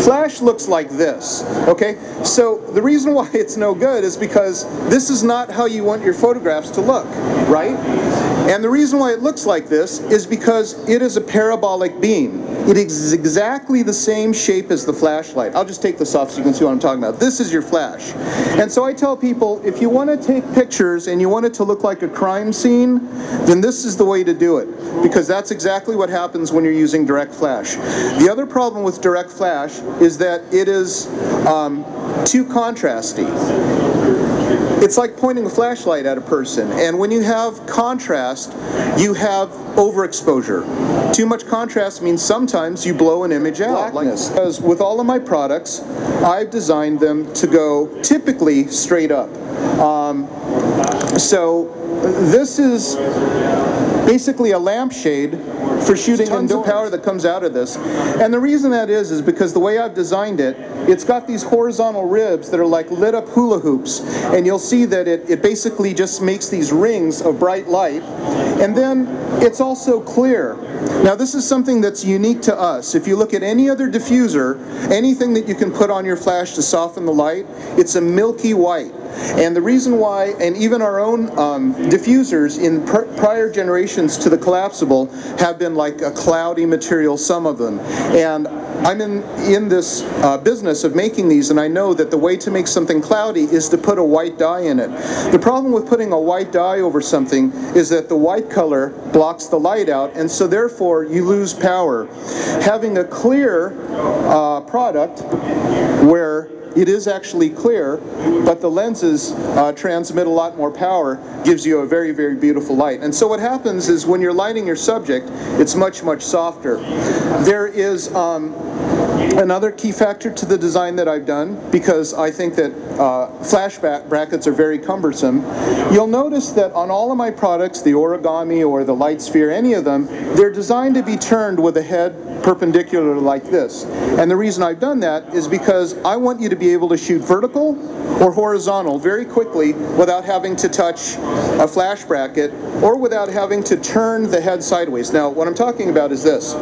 Flash looks like this, okay? So the reason why it's no good is because this is not how you want your photographs to look, right? And the reason why it looks like this is because it is a parabolic beam. It is exactly the same shape as the flashlight. I'll just take this off so you can see what I'm talking about. This is your flash. And so I tell people, if you want to take pictures and you want it to look like a crime scene, then this is the way to do it, because that's exactly what happens when you're using direct flash. The other problem with direct flash is that it is too contrasty. It's like pointing a flashlight at a person, and when you have contrast, you have overexposure. Too much contrast means sometimes you blow an image out. Because with all of my products, I've designed them to go typically straight up. So this is basically a lampshade for shooting tons of power that comes out of this. And the reason that is because the way I've designed it, it's got these horizontal ribs that are like lit up hula hoops, and you'll see that it basically just makes these rings of bright light. And then it's also clear. Now this is something that's unique to us. If you look at any other diffuser, anything that you can put on your flash to soften the light, it's a milky white. And the reason why, and even our own diffusers in prior generations to the collapsible have been like a cloudy material, some of them. And I'm in this business of making these, and I know that the way to make something cloudy is to put a white dye in it. The problem with putting a white dye over something is that the white color blocks the light out, and so therefore you lose power. Having a clear product where it is actually clear, but the lenses transmit a lot more power, gives you a very, very beautiful light. And so what happens is when you're lighting your subject, it's much, much softer. There is another key factor to the design that I've done, because I think that flash brackets are very cumbersome. You'll notice that on all of my products, the Origami or the Light Sphere, any of them, they're designed to be turned with a head perpendicular like this. And the reason I've done that is because I want you to be able to shoot vertical or horizontal very quickly without having to touch a flash bracket or without having to turn the head sideways. Now what I'm talking about is this.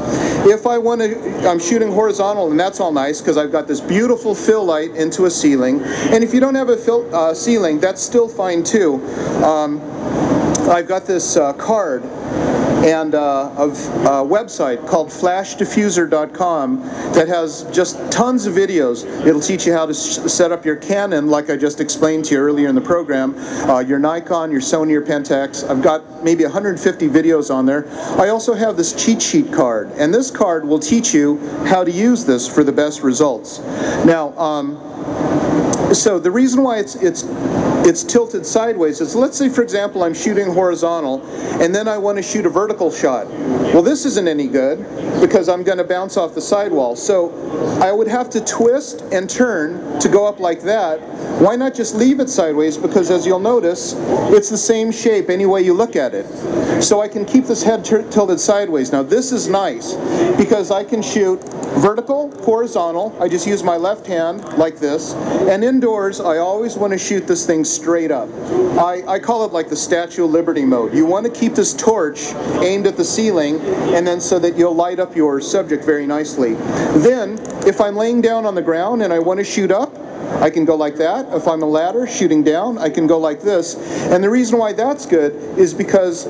If I'm shooting horizontal, and that's all nice because I've got this beautiful fill light into a ceiling, and if you don't have a ceiling, that's still fine too. I've got this card and a website called FlashDiffuser.com that has just tons of videos. It'll teach you how to set up your Canon, like I just explained to you earlier in the program, your Nikon, your Sony, your Pentax. I've got maybe 150 videos on there. I also have this cheat sheet card, and this card will teach you how to use this for the best results. Now, so the reason why it's tilted sideways is, let's say for example I'm shooting horizontal and then I want to shoot a vertical shot. Well, this isn't any good because I'm going to bounce off the sidewall. So I would have to twist and turn to go up like that. Why not just leave it sideways? Because as you'll notice, it's the same shape any way you look at it. So I can keep this head tilted sideways. Now this is nice because I can shoot vertical, horizontal. I just use my left hand like this. And indoors, I always want to shoot this thing straight up. I call it like the Statue of Liberty mode. You want to keep this torch aimed at the ceiling, and then so that you'll light up your subject very nicely. Then, if I'm laying down on the ground and I want to shoot up, I can go like that. If I'm a ladder shooting down, I can go like this. And the reason why that's good is because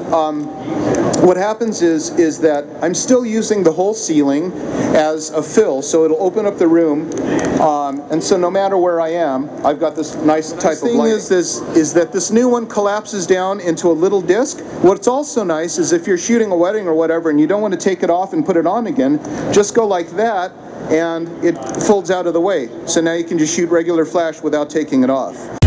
what happens is that I'm still using the whole ceiling as a fill, so it'll open up the room. And so no matter where I am, I've got this nice type of lighting. The thing is that this new one collapses down into a little disc. What's also nice is if you're shooting a wedding or whatever and you don't want to take it off and put it on again, just go like that and it folds out of the way. So now you can just shoot regular flash without taking it off.